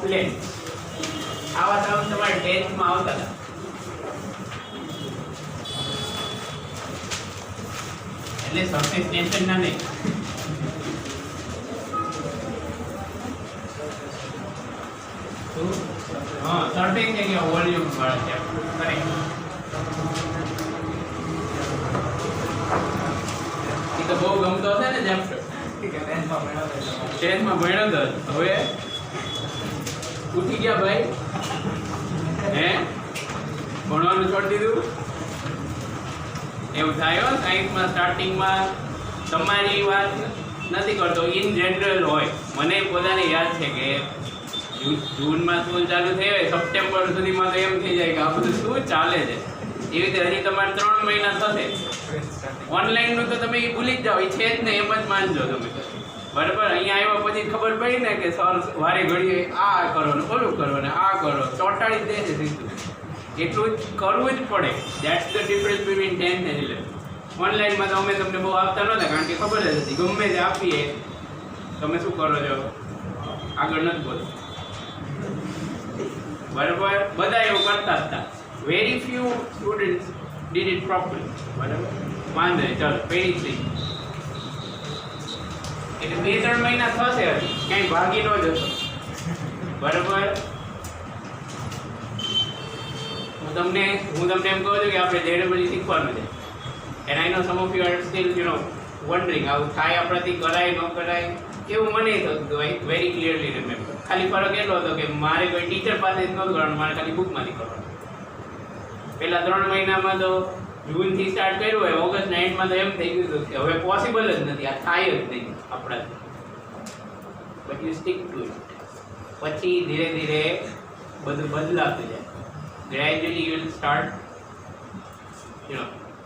Of length. આવા term તમારે 10th માં આવતા હતા. એટલે સરફેસ ટેન્શન ના નહીં. હા, સરફેસ છે કે વોલ્યુમ વાળા છે. કરેક્ટ. એ તો બહુ ગમતો હશે ને ચેપ્ટર. 10th માં ભણ્યો તો. હવે ઉઠી ગયા ભાઈ? હે, ભણવાનું છોડી દીધું? એવું થાય હો સાયન્સમાં. સ્ટાર્ટિંગમાં તમારી વાત નથી કરતો, ઇન જનરલ હોય. મને પોતાને યાદ છે કે જૂનમાં સ્કૂલ ચાલુ થઈ હોય, સપ્ટેમ્બર સુધીમાં તો એમ થઈ જાય કે આ બધું શું ચાલે છે. એવી રીતે હજી તમારે 3 મહિના થશે. ઓનલાઈનનું તો તમે એ ભૂલી જ જાઓ, એ છે જ ને, એમ જ માનજો તમે. બરાબર. અહીંયા આવ્યા પછી ખબર પડી ને કે સર વારે ઘડીએ આ કરો ને ઓલું કરો ને આ કરો, ચોંટાડી જ દે છે સીધું. એટલું જ કરવું જ પડે. That's the difference between 10th and 11th. ઓનલાઈનમાં તો અમે તમને બહુ આપતા નહોતા, કારણ કે ખબર જ હતી ગમે તે આપીએ તમે શું કરો છો, આગળ નથી બોલતા. બરાબર. બધા એવું કરતા હતા. Very few students did it properly. બરાબર. વાંધો નહીં, ચાલો પેઢી થઈ. એટલે 2-3 મહિના થશે, હજી ક્યાંય ભાગી ન જતો. બરાબર. હું તમને એમ કહું છું કે આપણે JEE શીખવાનું છે. And I know some of you are still wondering આવું થાય આપણાથી કરાય ન કરાય એવું મને થતું હતું. Very clearly remember. ખાલી ફરક એટલો હતો કે મારે કોઈ ટીચર પાસે જ નહોતું કરવાનું, મારે ખાલી બુકમાંથી કરવાનું. પહેલા 3 મહિનામાં તો જૂનથી સ્ટાર્ટ કર્યું હોય, ઓગસ્ટના એન્ડમાં તો એમ થઈ ગયું હતું કે હવે પોસિબલ જ નથી, આ થાય જ નહીં આપણાથી. But you stick to it. પછી ધીરે ધીરે બધું બદલાતું જાય. Gradually you will start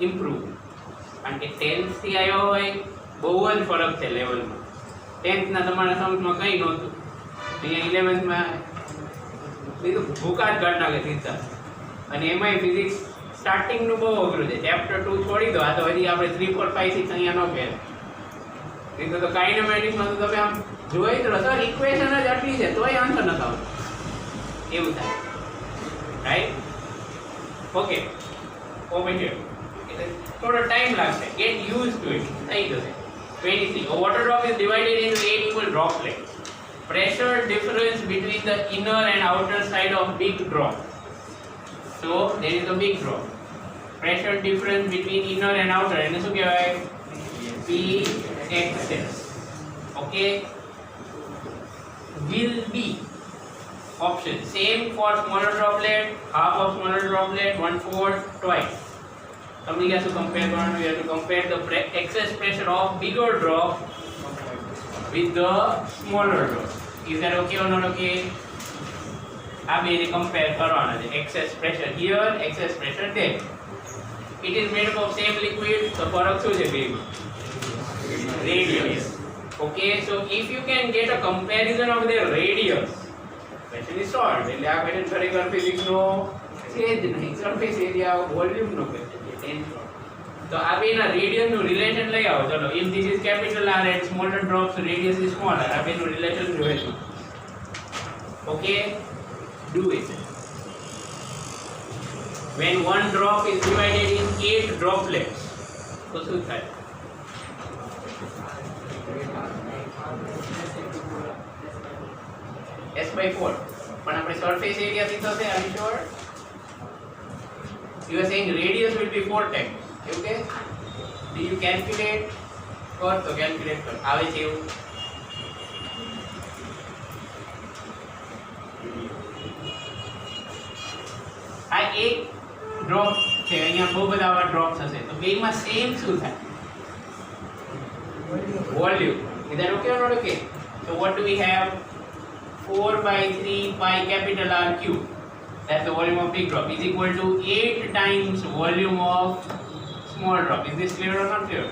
improve. કારણ કે 10th થી આવ્યો હોય બહુ જ ફરક છે લેવલમાં. 10th ના તમારા સમજમાં કંઈ નહોતું, અહીંયા 11th માં બીજું ભૂકા જ કાઢ નાખે સીધા. અને એમાંય ફિઝિક્સ સ્ટાર્ટિંગનું બહુ અઘરું છે. ચેપ્ટર 2 છોડી દો, આ તો હજી આપણે 3, 4, 5, 6 અહીંયા ન ફેર. નહીં તો કાઇનેમેટિક્સમાં તો તમે આમ જોઈ તો સર ઇક્વેશન જ આટલી છે તોય આન્સર નથી આવતો, એવું થાય. રાઈટ? Okay, over here. એટલે થોડો ટાઈમ લાગશે. Get use to it. થઈ જશે. 23. A water drop is divided into 8 equal droplets. Pressure difference between the inner and outer side of big drop. So there is a big drop. Pressure difference between inner and outer. એને શું કહેવાય? Pxs. Okay. Will be option same for smaller droplet, half of smaller droplet, 1/4, twice. તમને क्या to compare करना? We have to compare the excess pressure of bigger drop with the smaller drop. Is that okay or not okay? આ બેને compare કરવાના છે. Excess pressure here, excess pressure there. It is made up of same liquid. તો ફરક શું છે બેમાં? Radius. Okay, so if you can get a comparison of their radius, question is solved. એટલે આ question ખરેખર physics નો છે જ નહીં, surface area volume નો question છે. તો આ બેના radius નું relation લઈ આવો. ચલો, if this is capital R and smaller drops radius is smaller, આ બેનું relation જોઈશું. Okay, do it. When one drop is divided in 8 droplets, તો શું થાય? S/4. પણ આપણે surface area થી થશે, are you sure? You are saying radius will be 4 times. Okay? Do you calculate? કર તો calculate કર. આવે છે એવું? આ એક ડ્રોપ છે, અહીંયા બહુ બધા આવા ડ્રોપ્સ હશે, તો બેમાં સેમ શું થાય? Volume. Is that okay or not okay? So what do we have? 4/3 pi capital R cube. That's the volume of big drop. Is equal to 8 times volume of small drop. Is this clear or not clear?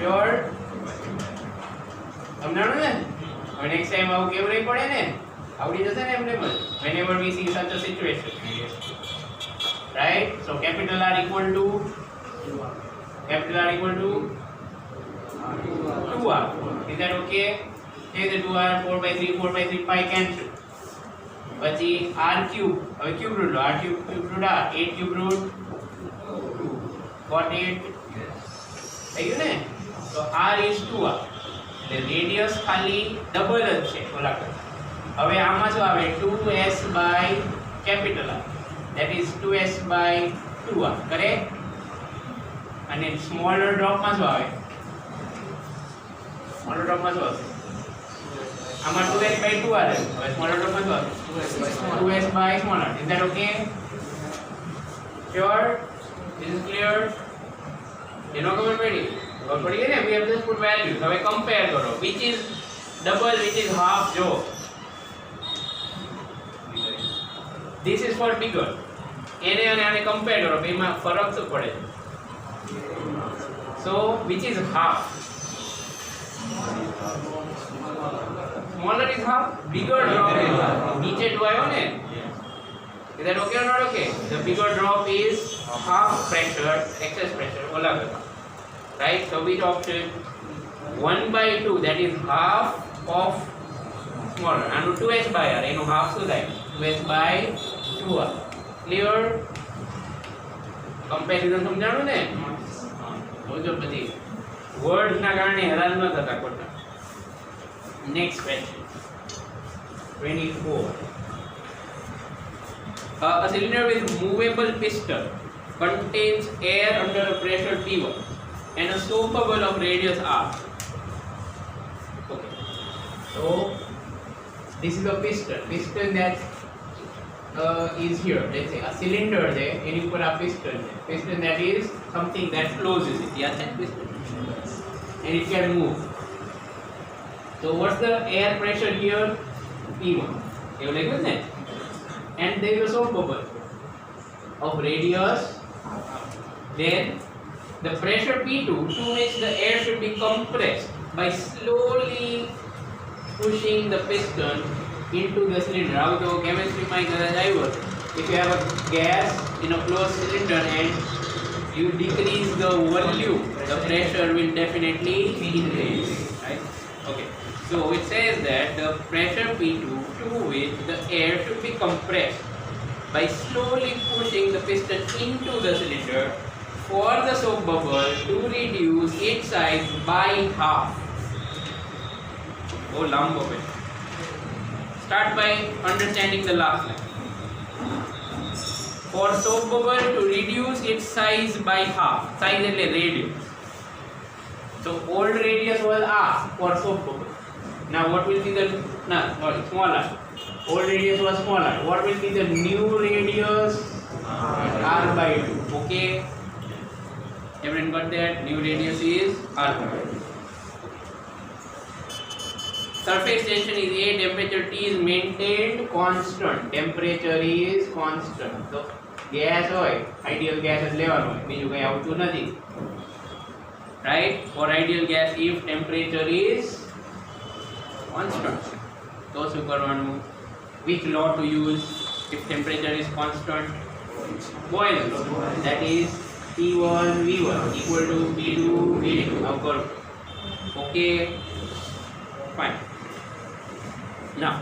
Sure? સમજાણું ને? હવે next time આવું કેવું નહીં પડે ને? આવડી જશે ને એમને પણ. Whenever we see such a situation. Right? So capital R equal to 2R. Is that okay? છે તે 2r 4/3 4/3 pi cancel. પછી r cube, હવે cube route law, r cube cube root r 8 cube root 2 got it. થઈ ગયું ને? તો r is 2r, એટલે radius ખાલી ડબલ જ છે ઓલા કરતા. હવે આમાં શું આવે 2s by capital R, that is 2s by 2r, correct? અને સ્મોલર ડ્રોપમાં શું આવે? સ્મોલર ડ્રોપમાં શું આવશે? આમાં 2s by 2r આવ્યું. હવે સ્મોલર ડ્રોપમાં શું આવશે? 2s by smaller. Is that okay? Sure? This is clear? You know comment પડી? ખબર પડી ગઈ ને? We have just put values. હવે compare કરો. Which is double, which is half? જો this is for bigger. એને અને આને compare કરો. બેમાં ફરક શું પડે? So which is half? Smaller is half, bigger drop is नीचे जो आयो ने, is that okay or not okay? The bigger drop is half pressure, excess pressure, ओला करता, right? So which option? 1/2, that is half of smaller. And 2s by r, એનો half શું થાય? 2s by 2r. Clear? Comparison સમજાણું ને? જોજો પછી words ના કારણે હેરાન ન થતા ખોટા. Next question, 24. A cylinder with movable piston contains air under a pressure P1 and a soap bubble of radius r. Okay, so this is a piston that is here. Let's say a cylinder there, and you put a piston that is something that closes it. Yeah, that piston, and it can move. So what's the air pressure here? P1. You like that? And there is a soap bubble of radius. Then the pressure P2, to which the air should be compressed by slowly pushing the piston into the cylinder. How to chemistry my driver? If you have a gas in a closed cylinder and you decrease the volume, the pressure will definitely increase. Right? Okay. So it says that the pressure P2, to which the air should be compressed by slowly pushing the piston into the cylinder for the soap bubble to reduce its size by half. Oh, lambo pe. Start by understanding the last line. For soap bubble to reduce its size by half. Size is radius. So old radius was r for soap bubble. Now what will be the smaller? Old radius was smaller. What will be the new radius? R by 2. Okay. Everyone got that? New radius is r by 2. Surface tension is A. Temperature T is maintained constant. Temperature is constant. So gas હોય, ideal gas જ લેવાનો હોય, બીજું કઈ આવતું નથી. Right? For ideal gas, if temperature is constant, તો શું કરવાનું? Which law to use if temperature is constant? Boyle's law. That is P1 V1 equal to P2 V2. Now કરો. Okay. Fine. Now,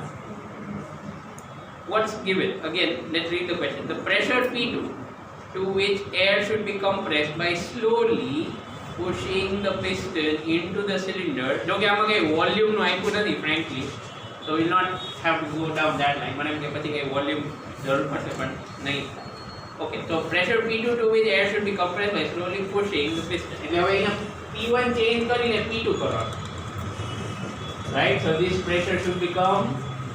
what's given? Again, let's read the question. The pressure P2, to which air should be compressed by slowly pushing the piston into the cylinder. જો કે આમાં કઈ volume નું આપ્યું નથી frankly, so we'll not have to go down that line. મને એમ કે પછી કઈ વોલ્યુમ જરૂર પડશે પણ નહીં. Okay, so pressure P2 to which air should be compressed by slowly pushing the piston. એટલે હવે અહીંયા P1 change કરીને P2 કરવાનું. Right? So this pressure should become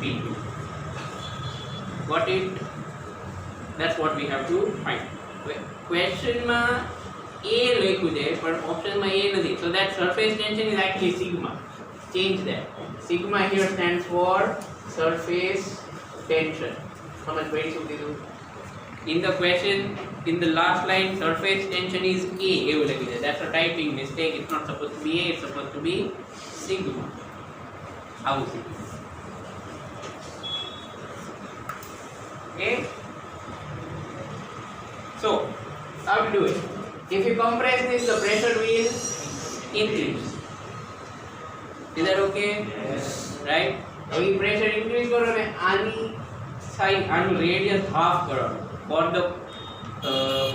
P2. Got it? That's what we have to find. Question ma A લખ્યું છે પણ option માં A નથી. So that surface tension is actually sigma. Change that. Sigma here stands for surface tension. સમજ પડી શું કીધું? In the question, in the last line, surface tension is A. એવું લખ્યું છે. That's a typing mistake. It's not supposed to be A. It's supposed to be sigma. આવું છે. Okay? So, how to do it? If you compress this, the pressure will increase. Is that okay? Yes. Right. હવે ઈ pressure increase કરો ને આની side આનું radius half કરવાનું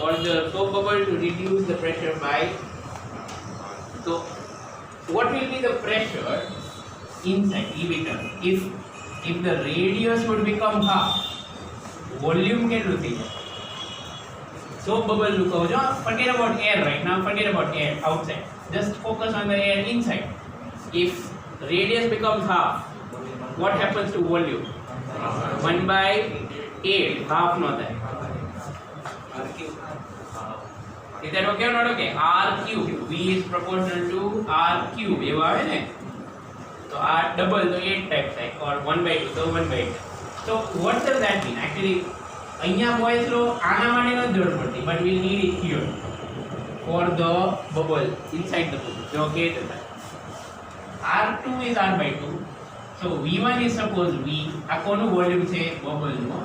for the soap bubble to reduce the pressure by. So what will be the pressure inside if the radius would become half, volume કેટલું થઈ જાય? soap bubble નું કહો છો, forget about air right now, forget about air outside, just focus on the air inside. If radius becomes half, what happens to volume? 1/8, half not that. Is that okay or not okay? R cube, V is proportional to R cube. એવા આવે ને તો R double તો 8 types થાય or 1/2 તો 1/8. So what does that mean? Actually અહીંયા boys લો આના માટે નથી જરૂર પડતી, but we need it here for the bubble inside the bubble. જો કે R2 is R/2. So V1 is suppose V, આ કોનું વોલ્યુમ છે? બબલ નો.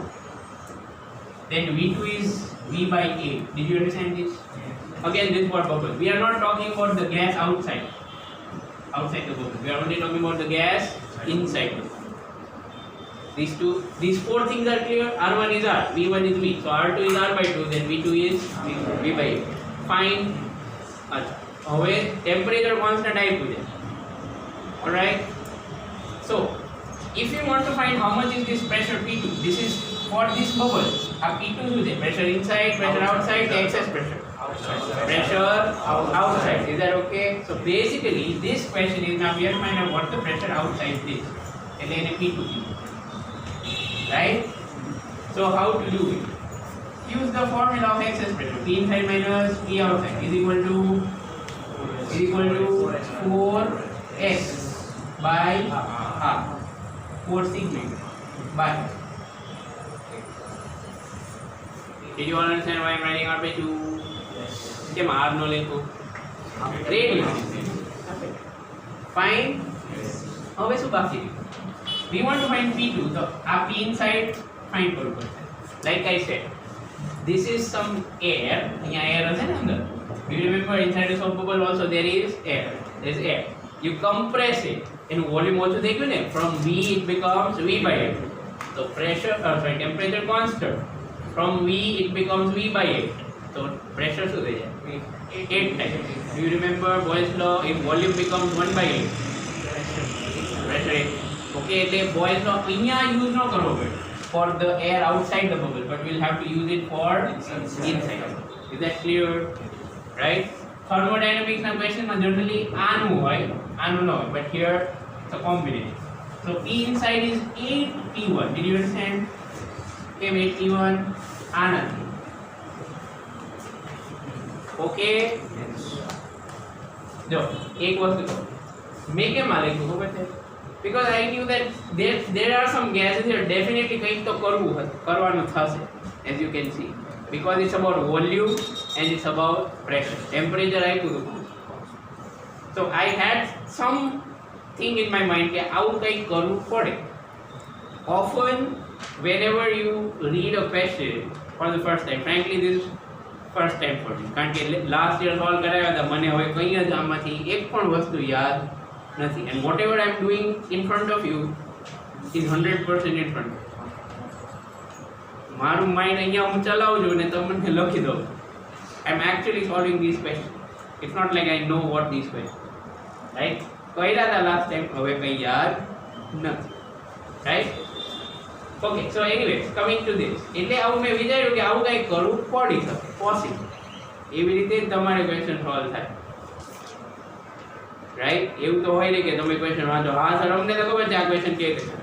Then V2 is V/8. Did you understand this? Again, this for bubble. We are not talking about the gas outside the bubble. We are only talking about the gas inside the bubble. These four things are clear. R1 is R, V1 is V. So R2 is R/2, then V2 is V/8. Fine. હવે temperature constant આપ્યું છે. Alright. So if you want to find how much is this pressure P2, this is for this bubble. આ P2 શું છે? Pressure inside, pressure outside, the excess pressure. Pressure outside. Is that okay? So basically this question is, now we have to find out what the pressure outside is. And then P2. Right? So how to do it? Use the formula of excess pressure. P inside minus P outside is equal to 4x by R. 4 sigma by. Did you understand why I'm writing R/2? કેમ R નો લખ્યું? Radius. Fine. હવે શું બાકી? We want to find P2. So આ P inside find કરવું પડશે. Like I said, this is some air. અહીંયા air હશે ને અંદર. You remember inside the soap bubble also there is air. There is air. You compress it. એનું volume ઓછું થઈ ગયું ને, from V it becomes V/8. So temperature constant. From V it becomes V/8. So pressure શું થઈ જાય? 8 times. Do you remember Boyle's law? If volume becomes 1/8, pressure 8. Okay, એટલે Boyle's law અહીંયા use ન કરવો પડે for the air outside the bubble, but we'll have to use it for inside. Is that clear? Right? Thermodynamics ના question માં generally આનું હોય, આનું ન હોય, but here it's a combination. So P inside is 8P1. Did you understand? Okay, 8P1 આના. Okay? જો એક વસ્તુ કહું, મેં કેમ આ લખ્યું ખબર છે? Because I knew that there are some gases here, definitely કંઈક તો કરવાનું થશે, as you can see. Because it's about volume and it's about pressure. Temperature આપ્યું હતું. So I had something in my mind કે આવું કંઈક કરવું પડે. Often whenever you read a question for the first time, frankly this is first time for me, કારણ કે last year solve કરાવ્યા હતા, મને હવે કંઈ જ આમાંથી એક પણ વસ્તુ યાદ નથી. And whatever I am doing in front of you is 100% in front of you. મારું માઇન્ડ અહીંયા હું ચલાવું છું ને તમને લખી દઉં. I am actually solving these questions. It's not like I know what these questions. Right? કર્યા હતા લાસ્ટ ટાઈમ, હવે કંઈ યાદ નથી. Right? Okay, so anyways, coming to this. એટલે આવું મેં વિચાર્યું કે આવું કંઈક કરવું પડી શકે, પોસિબલ. એવી રીતે જ તમારે ક્વેશ્ચન સોલ્વ થાય. રાઈટ? એવું તો હોય ને કે તમે ક્વેશ્ચન વાંચો, હા સર અમને તો ખબર છે આ ક્વેશ્ચન કેવી રીતે.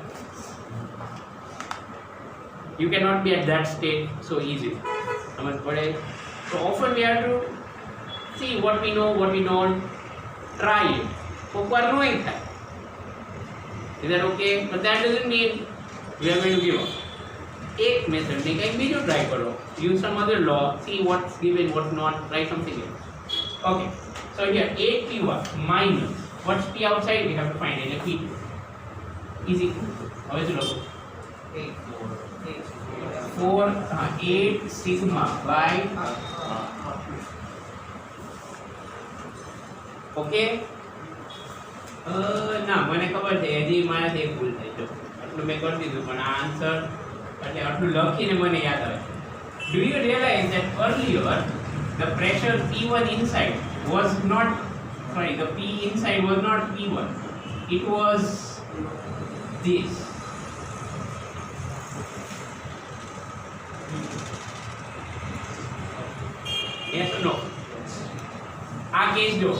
You cannot be at that state so easily. સમજ પડે? So often we have to see what we know, what we don't, try it. કોકવાર નોઈ થાય. Is that okay? But that doesn't mean we are going to give up. એક method ને કંઈક બીજું try કરો. Use some other law, see what's given, what's not, try something else. Okay. So here 8P1 minus what's P outside, we have to find it, P2 is equal to, how is it look? 8 sigma by okay. ના મને ખબર છે હજી મારાથી એક ભૂલ થઈ જો આટલું મેં કરી દીધું પણ આ આન્સર એટલે આટલું લખીને મને યાદ આવે. Do you realize that earlier the pressure P1 inside was not, sorry, the P inside was not P1, it was this. Yes or no? આ કેસ જો,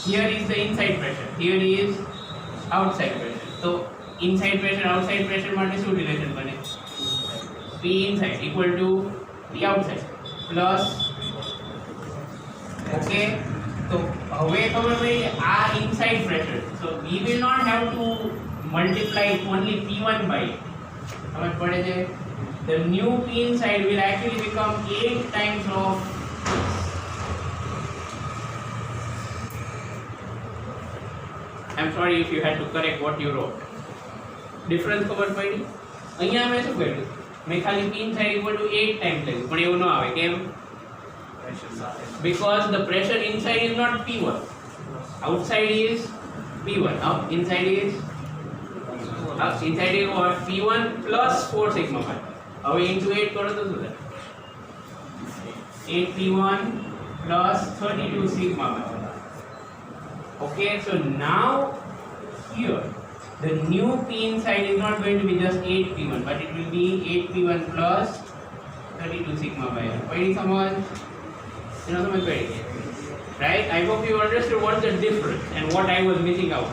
here is the inside pressure, here is outside pressure. So inside pressure outside pressure માટે શું relation બને? P inside equal to P outside plus, okay, તો હવે ખબર પડી આ inside pressure, so we will not have to multiply only P1 by it. સમજ પડે છે? The new P inside will actually become 8 times of I'm sorry if you had to correct what you wrote. Difference ખબર પડી? અહીંયા મેં શું કર્યું? મેં ખાલી P inside equal to 8 times લખ્યું પણ એવું ન આવે કેમ? Because the pressure inside is not P1, outside is P1, inside is what? P1 plus 4 sigma pi. હવે into 8 કરો તો શું થાય? 8 P1 plus 32 sigma pi. Okay, so now here the new P inside is not going to be just 8 P1 but it will be 8 P1 plus 32 sigma pi. Padi samaj? You know samaj padi? Right? I hope you understood what's the difference and what I was missing out.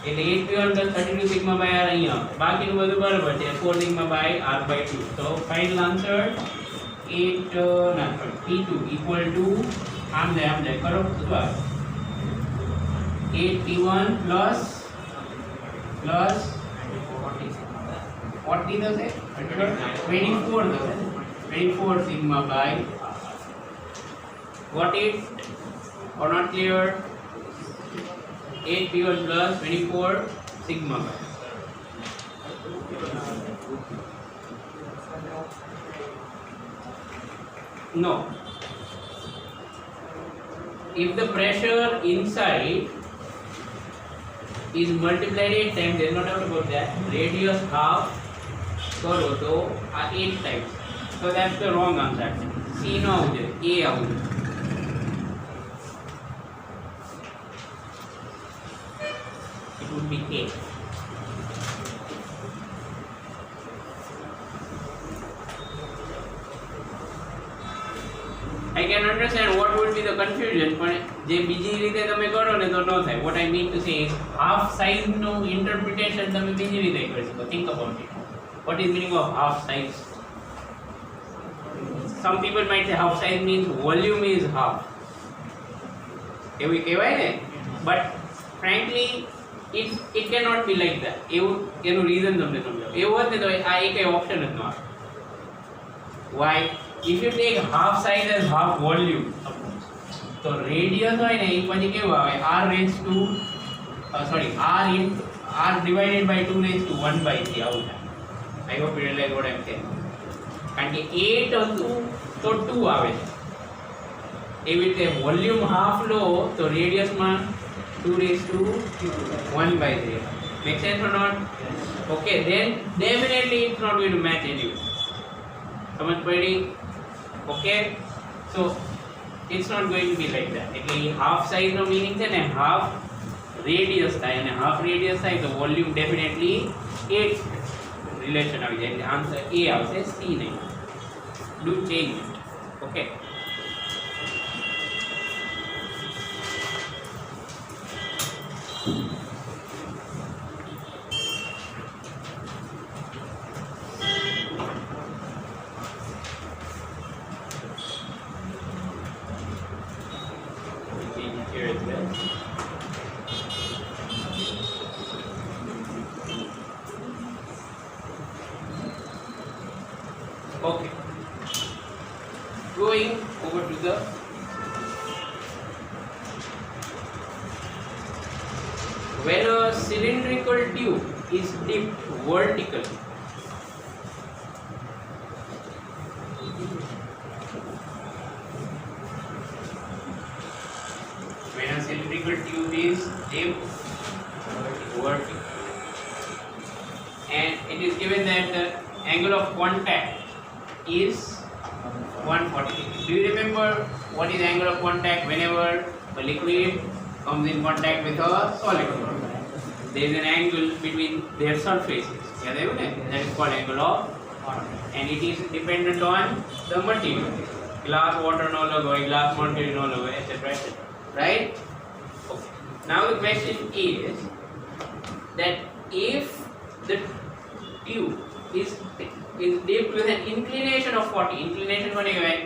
એટલે 8 P1 plus 32 sigma by r અહીંયા બાકીનું બધું બરાબર છે 4 sigma by r by 2. So final answer 8 P2 equal to આમ જાય કરો તો શું આવે? 8 P1 plus 40 થશે 24 થશે 24 sigma by, got it or not clear? 8 P1 plus 24 sigma by. No. If the pressure inside is multiplied 8 times, there is no doubt about that. Radius half करो तो 8 times. So that's the wrong answer. C no out है, A out है. It would be A. I can understand what would be the confusion, but જે બીજી રીતે તમે કરો ને તો ન થાય. What I mean to say is half size no interpretation તમે બીજી રીતે કરી શકો. Think about it. What is meaning of half size? Some people might say half size means volume is half. એવું કહેવાય ને? But frankly it cannot be like that. એનું reason તમને સમજાવું. એવું હોત ને તો આ એકેય option જ ન આવે. Why? If you take half size as half volume, તો radius હોય ને એ પછી કેવું આવે? r raised to r divided by 2 raised to 1 by 3 આવું થાય. I hope you realize what I am saying. કારણ કે 8 હતું તો 2 આવે છે. એવી રીતે વોલ્યુમ હાફ લો તો રેડિયસમાં 2 raised to 1 by 3. Make sense or not? Okay, then definitely it's not going to match anyway. સમજ પડી? Okay, so it's not going to be like that. એટલે હાફ સાઇઝ નો મીનિંગ છે ને હાફ રેડિયસ થાય અને half radius થાય તો volume definitely 8 relation આવી જાય એટલે આન્સર A આવશે, C નહીં. Do change it. Okay, okay. Going over to the when a cylindrical tube is dipped vertically, when a cylindrical tube is dipped always that the angle of contact is 140 degrees. Do you remember what is angle of contact whenever a liquid comes in contact with a solid? There is an angle between their surfaces. That is called angle of contact, and it is dependent on the material. Glass water no logo, glass material no logo, etc. etc. Right? Okay. Now the question is that if the tube is dipped with an inclination of 40, inclination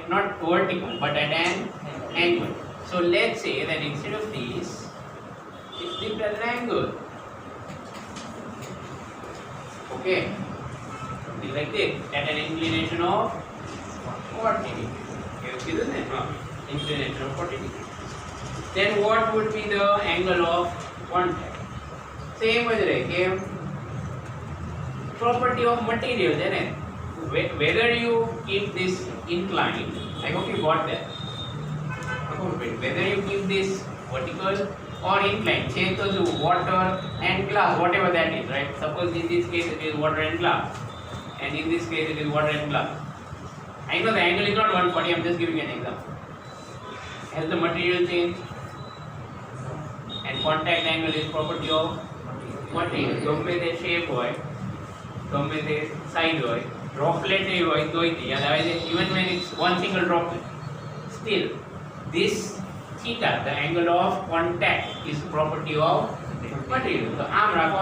not vertical but at an angle. So let's say that instead of this, it's dipped at an angle. Okay, something like this, at an inclination of 40 degrees. Inclination of 40 degrees. Then what would be the angle of contact? Same as the property of material, then whether you keep this inclined, I hope you got that. Whether you keep this vertical or inclined, change to water and glass, whatever that is, right? Suppose in this case it is water and glass, and in this case it is water and glass. I know the angle is not 140, I am just giving an example. Has the material changed? And contact angle is property of material. ગમે તે shape હોય, ગમે તે size હોય, droplet હોય તોય તે યાદ આવે છે, even when it's one single droplet, still this theta, the angle of contact, is property of material. So આમ રાખો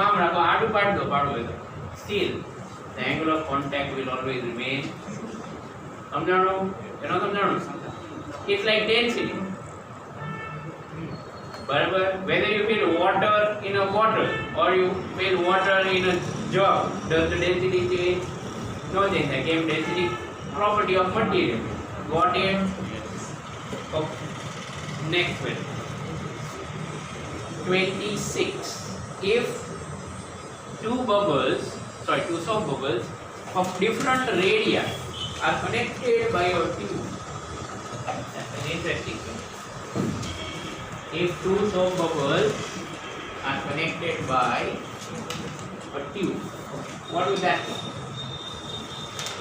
આડું પાડ દો હોય તો still the angle of contact will always remain. સમજાણું કે ન સમજાણું? It's like density. Barabar, whether you fill water in a bottle or you fill water in a jug, does the density change? No change. Again, density property of material. Got it? Okay. Next question. 26. If two soap bubbles of different radii are connected by a tube. That's an interesting question. If two soap bubbles are connected by a tube, what would that be?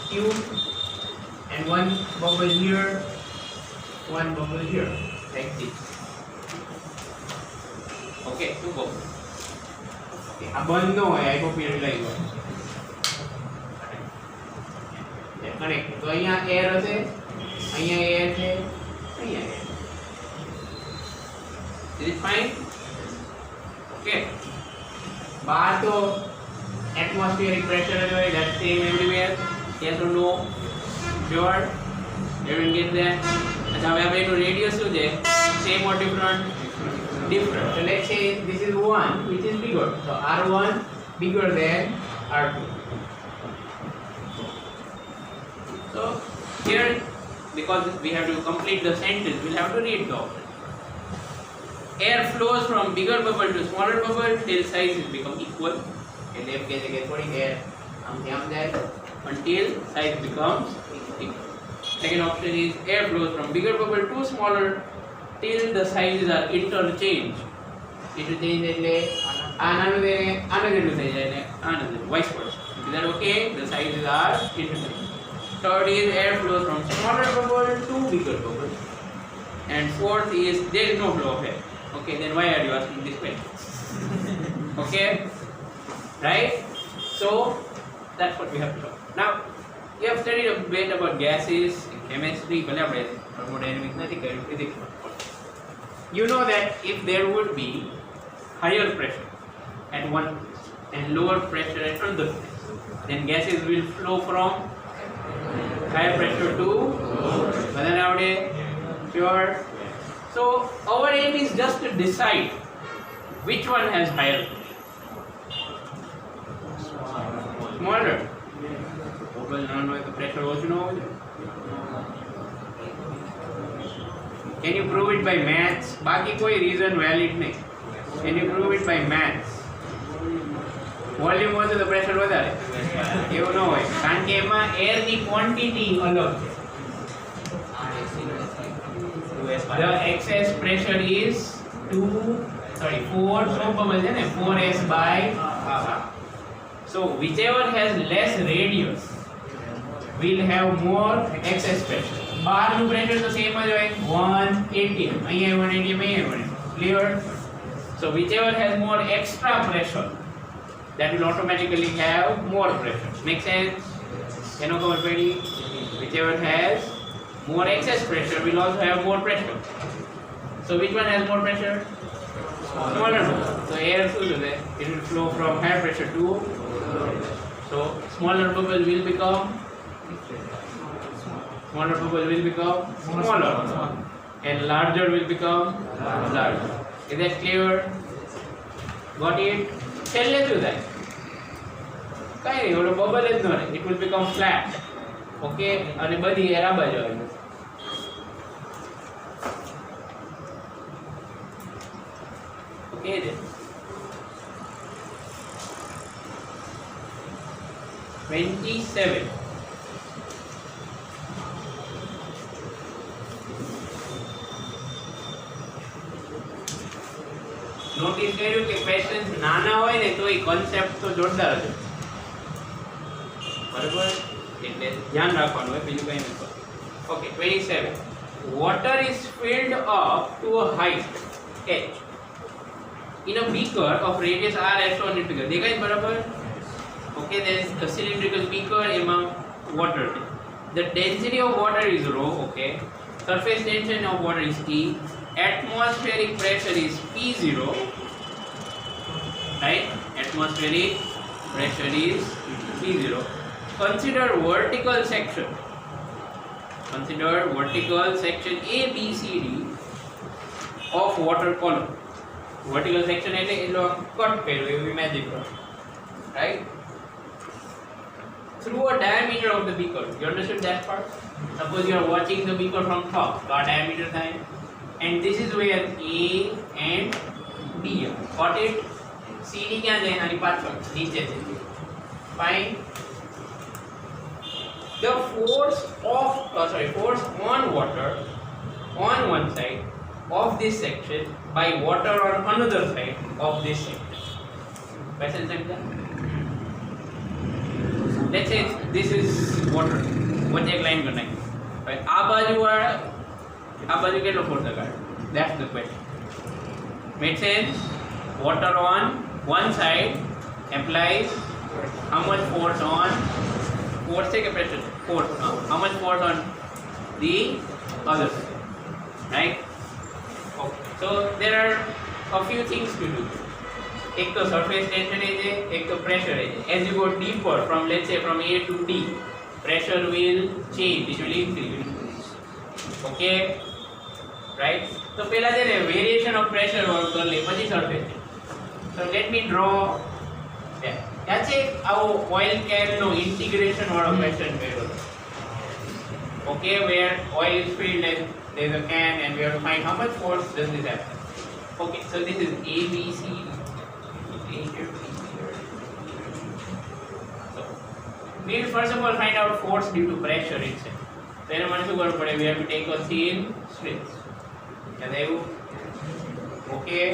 Tube and one bubble here, one bubble here, like this. Okay, two bubbles. Okay, a band no hai, I hope you realize what. Connect. So અહીંયા air હશે, અહીંયા air છે, અહીંયા air. Is it fine? Okay. બહાર તો atmospheric pressure જ હોય, that's same everywhere. Yes or no? Sure? Everyone get that? अच्छा હવે આપણે એનું radius શું છે? Same or different? Different. So let's say this is 1, which is bigger. So R1 bigger than R2. So here, because we have to complete the sentence, we'll have to read the option. Air flows from bigger bubble to smaller bubble till sizes become equal. Air until size becomes equal. Second option is air flows from bigger bubble to smaller till the sizes are interchanged. Interchange એટલે આનાનું આનાનું થઈ જાય ને આનાનું vice versa. Is that okay? The sizes are interchanged. Third is air flows from smaller bubble to bigger bubble. And fourth is there is no flow of air. Okay, then why are you asking this question? Okay, right? So that's what we have to know. Now you have studied a bit about gases in chemistry, thermodynamics, nothing physics. You know that if there would be higher pressure at one place and lower pressure at another place, then gases will flow from higher pressure to whether nowadays. Sure. So our aim is just to decide which one has higher pressure. Smaller. The pressure also no. Can you prove it by maths? बाकी कोई reason valid नहीं. Can you prove it by maths? Volume હોય તો pressure વધારે. એવું ન હોય. કારણ કે એમાં air ની quantity અલગ છે. The excess pressure is 4 soap bubbles है ना 4s by half. So whichever has less radius will have more excess pressure. બહારનું pressure તો same જ હોય 1 atm અહીંયા 1 atm અહીંયા 1 atm. Clear? So whichever has more extra pressure that will automatically have more pressure. Make sense? એનો ખબર પડી? Whichever has more excess pressure will also have more pressure. So which one has more pressure? Smaller bubble. So air શું છે? It will flow from higher pressure to so smaller bubble will become smaller and larger will become larger. Is that clear? Got it? છેલ્લે શું થાય? કઈ નહીં, ઓલો bubble જ ન રહે. It will become flat. Okay? અને બધી એર આ બાજુ આવી જશે. Okay then. 27. નોટિસ કર્યું કે ક્વેશ્ચન્સ નાના હોય ને તો એ કોન્સેપ્ટ તો જોરદાર છે, બરાબર? એટલે ધ્યાન રાખવાનું હોય, બીજું કંઈ નથી. Okay 27. Water is filled up to a height h in a beaker of radius r as shown in figure. દેખાય છે બરાબર? Okay, there is a cylindrical beaker among water. The density of water is rho. Okay, surface tension of water is T. Atmospheric pressure is P0. Right? Atmospheric pressure is P0. Consider vertical section. Consider vertical section A, B, C, D of water column. Vertical section એટલે એનો cut કર્યો એવું imagine કરો. Right? Through a diameter of the beaker. You understood that part? Suppose you are watching the beaker from top. So our diameter time. And this is where A and B are. Got it? CD ક્યાં જાય? આની પાછળ નીચે છે. Fine. The force on water on one side of this section by water on another side of this section. Question simple. Let's say this is water. વચ્ચે એક line બનાવી. હવે આ બાજુ કેટલો ફોર્સ લગાડે? That's the question. Make sense? Water on one side applies how much force on force છે કે pressure? Force. How much force on the other side? Right? Okay. So there are a few things to do. एक तो surface tension है, एक तो pressure है. As you go deeper from, let's say, from A to D, pressure will change. It will increase. Okay, right? So पहला जे variation of pressure work कर ले, પછી surface. So let me draw. ત્યાં છે આવો oil can નો integration વાળો question કર્યો. Okay, where oil is filled and there is a can and we have to find how much force does this have. Okay, so this is A, B, C, D. So we will first of all find out force due to pressure itself. Then we have to take a thin strips. Okay,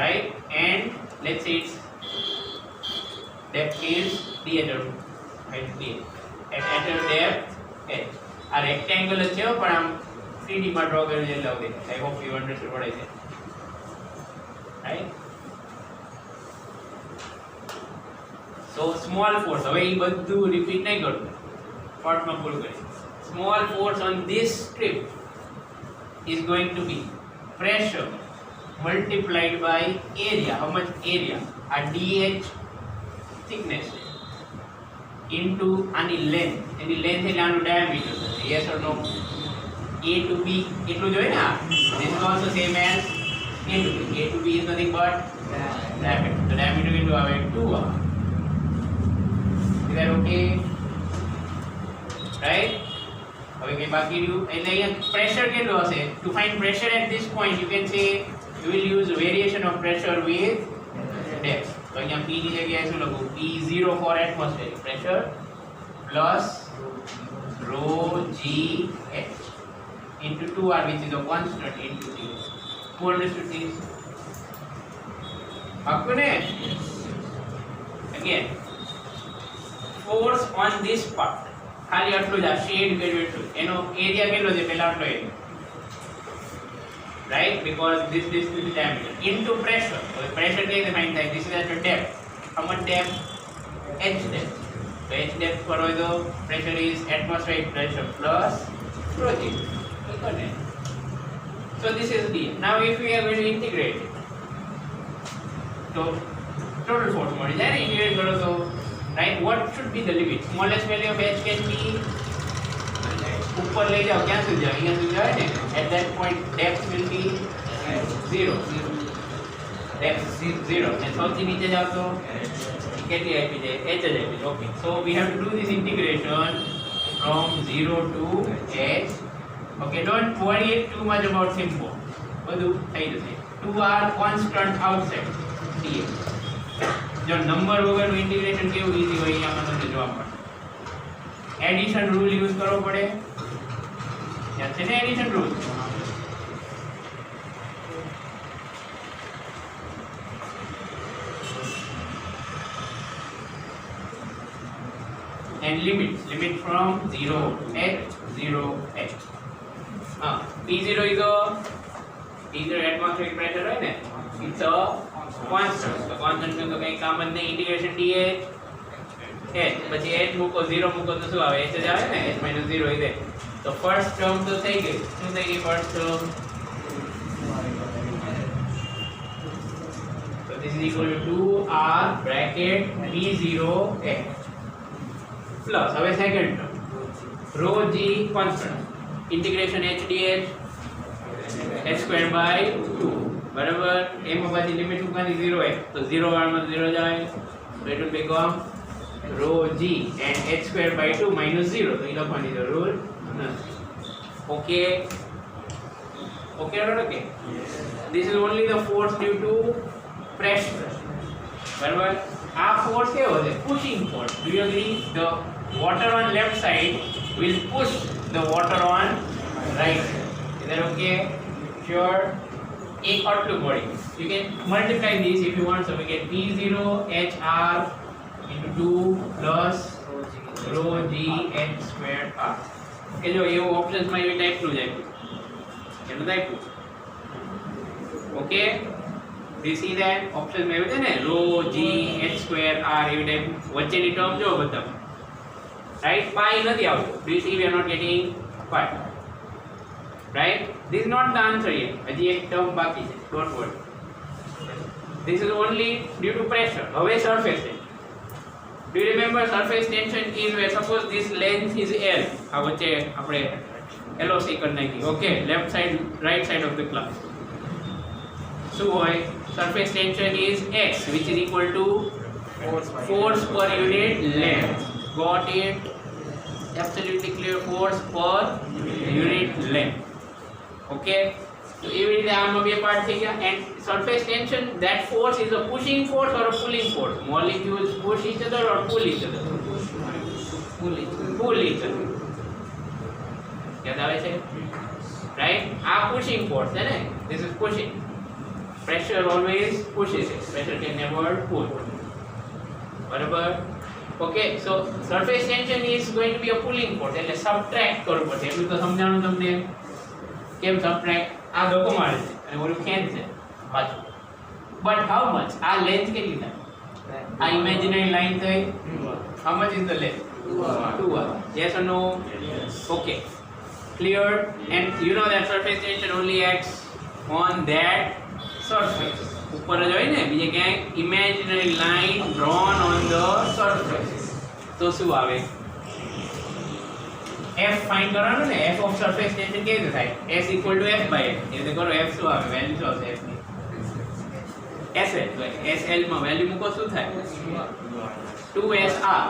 right? And let's say its depth is d at a depth h. A rectangle is here, but I'm 3D માં draw કર્યું છે એટલે આવું દેખાય. I hope you understood what I said. Right? So small force. હવે એ બધું repeat નહીં કરું. શોર્ટમાં પૂરું કરીશ. Small force on this strip is going to be pressure multiplied by area. How much area? A dh thickness into any length. Any length એટલે આનું diameter. Yes or no? A to B એટલું જ હોય ને. This is also same as A to B. A to B is nothing but diameter. So diameter into આવે 2r. Is that okay? Right? હવે કઈ બાકી રહ્યું એટલે અહીંયા pressure કેટલું હશે? To find pressure at this point you can say you will use variation of pressure with depth. તો અહીંયા P ની જગ્યાએ શું લખું? P0 for atmospheric pressure plus rho g h into 2r which is a constant into t. Who understood this? પાક્કું ને? again force on this part ખાલી આટલું જ આ શેડ કર્યું એટલું એનો એરિયા કેટલો છે પહેલા આટલો area right because this is the diameter into pressure so pressure is defined like this is at a depth how much depth h depth so h depth for the pressure is atmospheric pressure plus rho g so this is d now if we are going to integrate it so total force મળી જાય ને integrate કરો તો right what should be the limit smallest value of h can be ऊपर ले जाओ क्या સુધી જાવ અહીંયા સુધી જાય ને at that point depth will be 0 depth is 0 and સૌથી નીચે જાવ તો કેટલી આપી જાય h જ આપી જાય okay so we have to do this integration from 0 to h okay don't worry too much about symbol બધું થઈ જશે 2 are constant outside dx જો નંબર વગરનું ઇન્ટિગ્રેશન કેવું ઈઝી હોય અહીંયા આપણને જોવા મળે એડિશન રૂલ યુઝ કરવો પડે યાદ છે ને addition rule and limit from 0 h 0 h p0 is a atmospheric pressure right ne it's a constant so constant में तो कहीं काम नहीं इंटीग्रेशन dh h પછી h મૂકો 0 મૂકો તો શું આવે h જ આવે ને h - 0 ಇದೆ તો ફર્સ્ટ ટર્મ તો થઈ ગઈ શું થઈ ગઈ first term so this is equal to 2r bracket p0 h plus હવે second term rho g constant integration h dh h square by 2 બરાબર એમાં પાછી લિમિટ મૂકવાની 0 હોય તો 0 વાળામાં 0 જાય so it will become rho g and h square by 2 minus 0 તો એ લખવાની જરૂર નથી okay okay or not okay yes. This is only the force due to pressure બરાબર આ ફોર્સ કેવો છે pushing force do you agree the water on left side will push the water on right side is that okay sure एक outlook मળી you can multiply this if you want so we get p0 hr into 2 plus rho g h squared r કે જો એવું options માં એવી type નું જાય એનું type okay we see that option માં એવું છે ને rho g h squared r એવી ટાઈપ વચ્ચેની ટર્મ જો બધા રાઈટ પાઈ નથી આવતો do you see we are not getting pi right this is not the answer yet હજી એક ટર્મ બાકી છે don't worry this is only due to pressure હવે surface tension do you remember surface tension is where suppose this length is l આ વચ્ચે આપણે LOC કરી નાખી okay left side right side of the class so હોય surface tension is x which is equal to force per unit length got it absolutely clear force per unit length okay so એવી રીતે આમાં બે part થઈ ગયા and surface tension that force is a pushing force or a pulling force molecules push each other or pull each other pull each other યાદ આવે છે right આ pushing force છે ને this is pushing pressure always pushes it pressure can never pull બરાબર okay so surface tension is going to be a pulling force એટલે subtract કરવું પડશે એટલું તો સમજાણું તમને કેમ subtract આ ધક્કો મારે છે અને ઓલું ખેંચે પાછું but how much આ length કેટલી થાય આ imaginary line થઈ how much is the length 2r yes or no yes okay clear and you know that surface tension only acts on that surface ઉપર જ હોય ને બીજે ક્યાંય imaginary line drawn on the surface તો શું આવે f फाइंड કરવાનો ને f of surface tension કેવી રીતે થાય s equal to f by l એ રીતે કરો f શું આવે વેલ્યુ શું આવશે f ની sl તો sl માં વેલ્યુ મૂકો શું થાય 2sr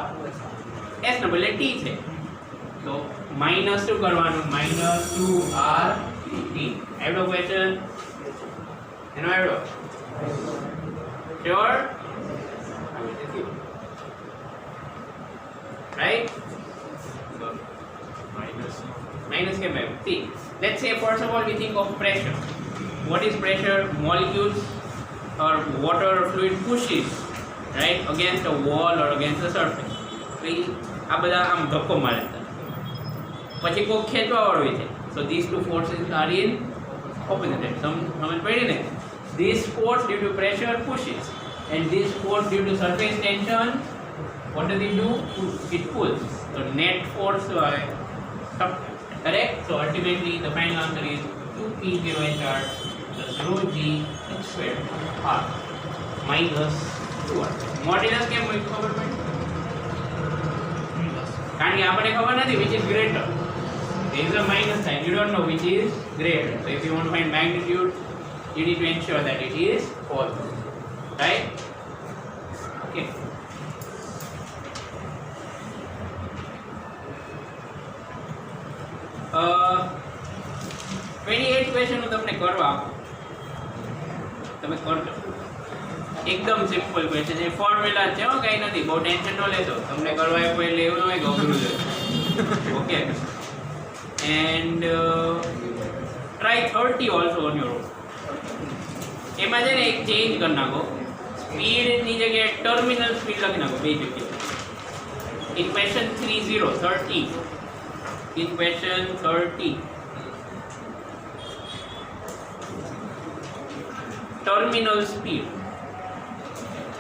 s નો બદલે t છે તો માઈનસ શું કરવાનું -2r t એવડો ક્વેશ્ચન એનો એવડો sure right minus के में see let's say first of all we think of pressure what is pressure molecules or water or fluid pushes right, against a wall or against a surface. તો ઈ આ બધા આમ ધક્કો મારે છે. પછી કોક ખેંચવા વાળો હોય છે. So these two forces are in opposite. સમજ પડી ને? This force due to pressure pushes, and this force due to surface tension, what does it do? It pulls. So net force correct. So ultimately the final answer is 2p0hr plus rho g h squared r minus 2r. Modulus કેમ હોય ખબર પડી? કારણ કે આપણે ખબર નથી which is greater. There is a minus sign. You don't know which is greater. So if you want to find magnitude, you need to ensure that it is positive. Right? Okay. Uh, 28 question હું તમને કરવા આપું, તમે કરજો. એકદમ simple question છે, formula છે, કંઈ નથી, બહુ ટેન્શન ન લેતો. તમને કરવા આપ્યું એટલે એવું ન હોય કે અઘરું છે. Okay, and try 30 also on your own. એમાં છે ને એક ચેન્જ કરી નાખો, સ્પીડની જગ્યાએ ટર્મિનલ સ્પીડ લખી નાખો બે જગ્યાએ. In question 30 in question 30 terminal speed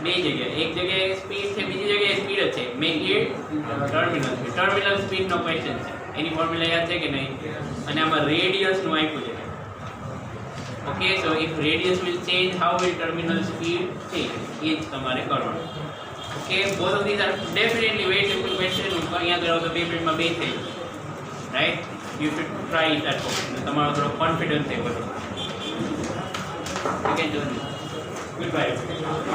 બે જગ્યાએ, એક જગ્યાએ સ્પીડ છે, બીજી જગ્યાએ સ્પીડ જ છે, મેક ઇટ ટર્મિનલ સ્પીડ નો ક્વેશ્ચન છે. એની ફોર્મ્યુલા યાદ છે કે નહીં? અને આમાં રેડિયસ નું આપ્યું છે. Okay, so if radius will change, how will terminal speed change, એ જ તમારે કરવાનું. Okay, both of this are definitely very simple question. અહીંયા કરો તો બે મિનિટમાં બે થઈ જાય. Right? You should try it at home. તમારો થોડો કોન્ફિડન્સ છે બધો. You can do this. Goodbye.